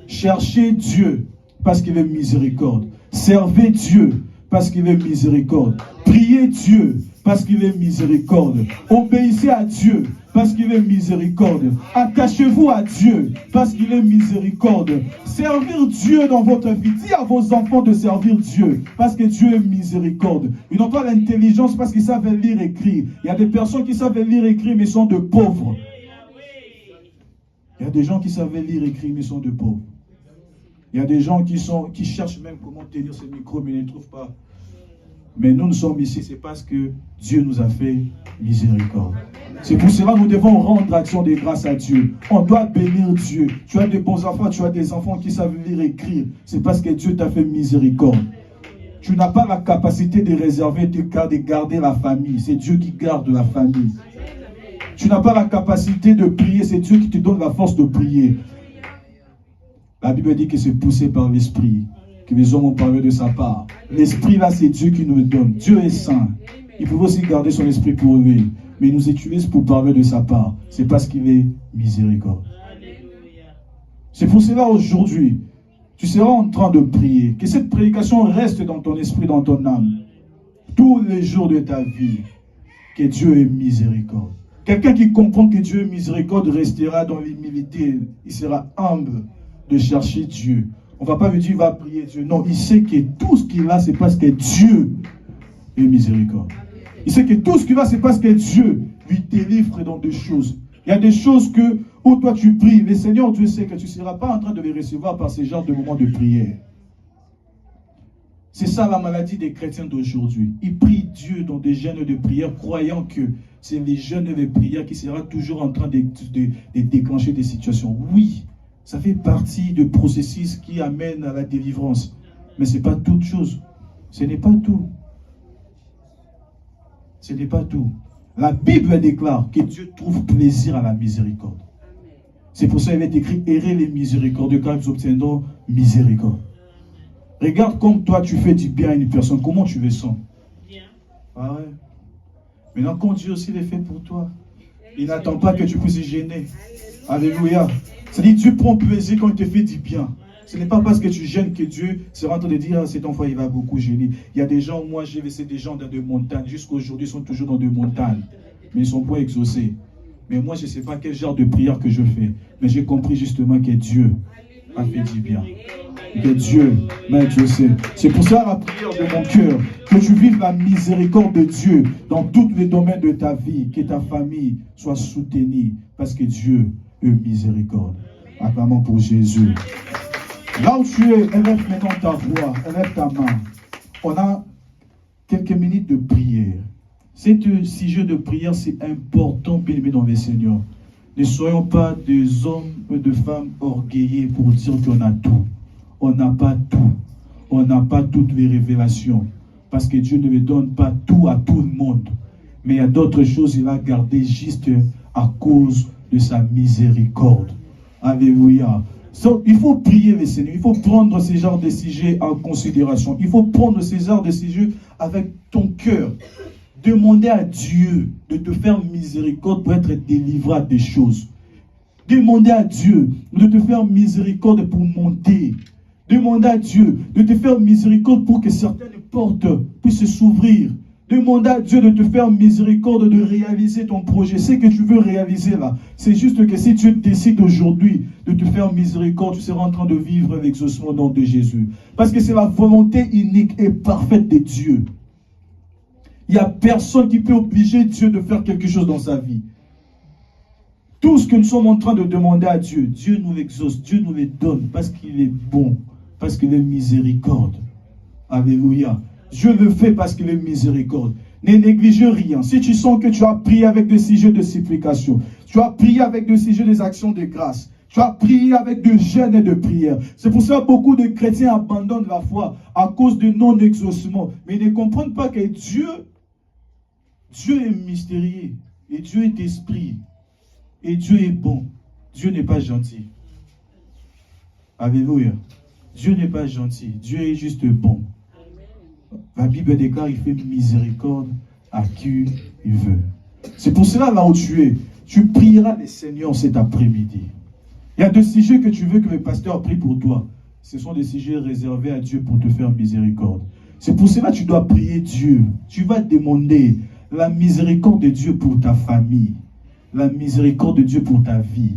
Cherchez Dieu parce qu'il est miséricorde. Servez Dieu parce qu'il est miséricorde. Priez Dieu parce qu'il est miséricorde. Obéissez à Dieu parce qu'il est miséricorde. Attachez-vous à Dieu parce qu'il est miséricorde. Servir Dieu dans votre vie. Dites à vos enfants de servir Dieu parce que Dieu est miséricorde. Ils n'ont pas l'intelligence parce qu'ils savent lire et écrire. Il y a des personnes qui savent lire et écrire mais sont de pauvres. Il y a des gens qui savent lire et écrire mais sont de pauvres. Il y a des gens qui cherchent même comment tenir ce micro mais ne trouvent pas. Mais nous sommes ici, c'est parce que Dieu nous a fait miséricorde. C'est pour cela que nous devons rendre action de grâce à Dieu. On doit bénir Dieu. Tu as des bons enfants, tu as des enfants qui savent lire et écrire. C'est parce que Dieu t'a fait miséricorde. Tu n'as pas la capacité de réserver, de garder la famille. C'est Dieu qui garde la famille. Tu n'as pas la capacité de prier. C'est Dieu qui te donne la force de prier. La Bible dit que c'est poussé par l'Esprit que les hommes ont parlé de sa part. L'Esprit là, c'est Dieu qui nous le donne. Dieu est saint. Il faut aussi garder son esprit pour lui. Mais il nous utilise pour parler de sa part. C'est parce qu'il est miséricorde. C'est pour cela aujourd'hui, tu seras en train de prier. Que cette prédication reste dans ton esprit, dans ton âme. Tous les jours de ta vie. Que Dieu est miséricorde. Quelqu'un qui comprend que Dieu est miséricorde restera dans l'humilité. Il sera humble de chercher Dieu. On ne va pas lui dire, il va prier Dieu. Non, il sait que tout ce qu'il a, c'est parce que Dieu est miséricorde. Il sait que tout ce qu'il a, c'est parce que Dieu lui délivre dans des choses. Il y a des choses où toi tu pries. Le Seigneur, Dieu sait que tu ne seras pas en train de les recevoir par ce genre de moments de prière. C'est ça la maladie des chrétiens d'aujourd'hui. Ils prient Dieu dans des jeûnes de prière, croyant que c'est les jeûnes de prière qui sera toujours en train de déclencher des situations. Oui. Ça fait partie du processus qui amène à la délivrance. Mais ce n'est pas toute chose. Ce n'est pas tout. Ce n'est pas tout. La Bible déclare que Dieu trouve plaisir à la miséricorde. C'est pour ça qu'il est écrit « Errez les miséricordieux car ils obtiendront miséricorde ». Regarde comme toi tu fais du bien à une personne. Comment tu le sens? Bien. Ah ouais. Maintenant quand Dieu aussi le fait pour toi, il n'attend pas que tu puisses gêner. Alléluia. C'est-à-dire Dieu prend plaisir quand il te fait du bien. Ce n'est pas parce que tu gênes que Dieu sera en train de dire, ah, cet enfant il va beaucoup gêner. Il y a des gens, moi j'ai laissé des gens dans des montagnes, jusqu'à aujourd'hui ils sont toujours dans des montagnes. Mais ils ne sont pas exaucés. Mais moi je ne sais pas quel genre de prière que je fais. Mais j'ai compris justement que Dieu a fait du bien. Que Dieu m'a exaucé. C'est pour ça la prière de mon cœur, que tu vives la miséricorde de Dieu dans tous les domaines de ta vie, que ta famille soit soutenue, parce que Dieu est miséricorde. Acclamons pour Jésus. Là où tu es, élève maintenant ta voix, élève ta main. On a quelques minutes de prière. Ce sujet de prière, c'est important, bien-aimé dans le Seigneur. Ne soyons pas des hommes et des femmes orgueillés pour dire qu'on a tout. On n'a pas tout. On n'a pas toutes les révélations. Parce que Dieu ne me donne pas tout à tout le monde. Mais il y a d'autres choses qu'il a gardées juste à cause de sa miséricorde. Alléluia. Il faut prier le Seigneur. Il faut prendre ce genre de sujets en considération. Il faut prendre ce genre de sujets avec ton cœur. Demander à Dieu de te faire miséricorde pour être délivré des choses. Demander à Dieu de te faire miséricorde pour monter. Demander à Dieu de te faire miséricorde pour que certaines portes puissent s'ouvrir. Demander à Dieu de te faire miséricorde de réaliser ton projet. Ce que tu veux réaliser là, c'est juste que si Dieu décide aujourd'hui de te faire miséricorde, tu seras en train de vivre l'exaucement au nom de Jésus. Parce que c'est la volonté unique et parfaite de Dieu. Il n'y a personne qui peut obliger Dieu de faire quelque chose dans sa vie. Tout ce que nous sommes en train de demander à Dieu, Dieu nous l'exauce, Dieu nous les donne parce qu'il est bon, parce qu'il est miséricorde. Alléluia. Dieu le fait parce qu'il est miséricorde. Ne néglige rien. Si tu sens que tu as prié avec des sujets de supplication, tu as prié avec des sujets des actions de grâce, tu as prié avec de jeûnes et de prières. C'est pour ça que beaucoup de chrétiens abandonnent la foi à cause de non-exaucement. Mais ils ne comprennent pas que Dieu est mystérieux et Dieu est esprit et Dieu est bon. Dieu n'est pas gentil. Alléluia. Dieu n'est pas gentil. Dieu est juste bon. La Bible déclare, il fait miséricorde à qui il veut. C'est pour cela, là où tu es, tu prieras le Seigneur cet après-midi. Il y a des sujets que tu veux que le pasteur prie pour toi. Ce sont des sujets réservés à Dieu pour te faire miséricorde. C'est pour cela que tu dois prier Dieu. Tu vas demander la miséricorde de Dieu pour ta famille, la miséricorde de Dieu pour ta vie,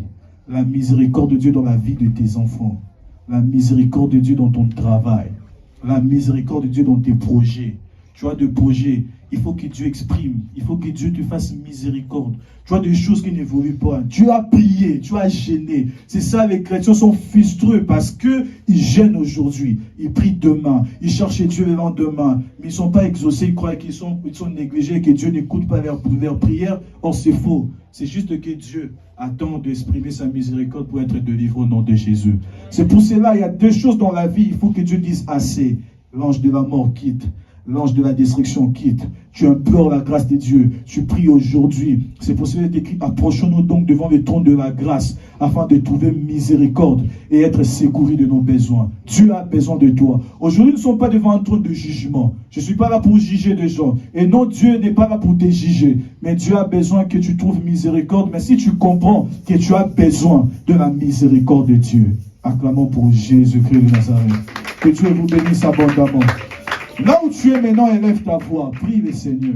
la miséricorde de Dieu dans la vie de tes enfants, la miséricorde de Dieu dans ton travail, la miséricorde de Dieu dans tes projets. Tu as des projets, il faut que Dieu exprime, il faut que Dieu te fasse miséricorde. Tu as des choses qui n'évoluent pas. Tu as prié, tu as gêné. C'est ça, les chrétiens sont frustrés parce qu'ils gênent aujourd'hui. Ils prient demain, ils cherchent Dieu le lendemain, mais ils ne sont pas exaucés, ils croient qu'ils sont négligés, que Dieu n'écoute pas leur prière. Or, c'est faux. C'est juste que Dieu attend d'exprimer sa miséricorde pour être délivré au nom de Jésus. C'est pour cela, il y a deux choses dans la vie. Il faut que Dieu dise assez. L'ange de la mort quitte. L'ange de la destruction quitte. Tu implores la grâce de Dieu. Tu pries aujourd'hui. C'est pour cela qu'il est écrit, approchons-nous donc devant le trône de la grâce afin de trouver miséricorde et être secourus de nos besoins. Dieu a besoin de toi. Aujourd'hui, nous ne sommes pas devant un trône de jugement. Je ne suis pas là pour juger les gens. Et non, Dieu n'est pas là pour te juger. Mais Dieu a besoin que tu trouves miséricorde. Mais si tu comprends que tu as besoin de la miséricorde de Dieu, acclamons pour Jésus-Christ de Nazareth. Que Dieu vous bénisse abondamment. Là où tu es maintenant, élève ta voix, prie le Seigneur.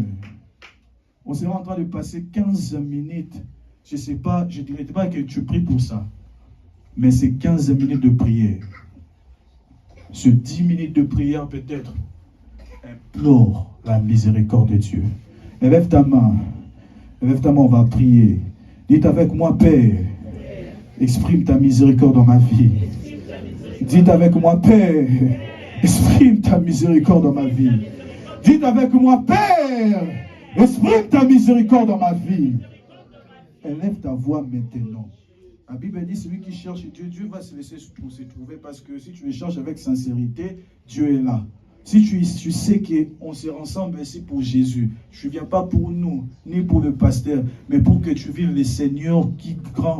On sera en train de passer 15 minutes. Je ne sais pas, je ne dirais pas que tu pries pour ça. Mais c'est 15 minutes de prière. Ce 10 minutes de prière peut-être implore la miséricorde de Dieu. Élève ta main, on va prier. Dites avec moi, Père, exprime ta miséricorde dans ma vie. Dites avec moi, Père, exprime ta miséricorde dans ma vie. Dites avec moi, Père, exprime ta miséricorde dans ma vie. Élève ta voix maintenant. La Bible dit, celui qui cherche Dieu, Dieu va se laisser pour se trouver, parce que si tu le cherches avec sincérité, Dieu est là. Si tu sais qu'on se rassemble ici pour Jésus, tu ne viens pas pour nous, ni pour le pasteur, mais pour que tu vives le Seigneur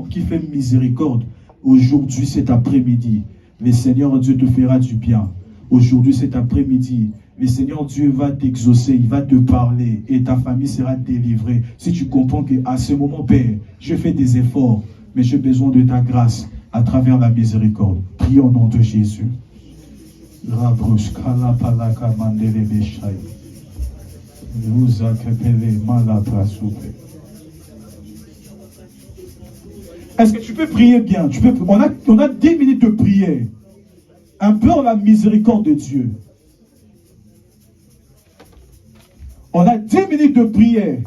qui fait miséricorde. Aujourd'hui, cet après-midi, le Seigneur Dieu te fera du bien. Aujourd'hui, cet après-midi, le Seigneur Dieu va t'exaucer, il va te parler et ta famille sera délivrée. Si tu comprends qu'à ce moment, Père, je fais des efforts, mais j'ai besoin de ta grâce à travers la miséricorde. Prie au nom de Jésus. Est-ce que tu peux prier bien? On a 10 minutes de prière. Implore la miséricorde de Dieu. On a 10 minutes de prière.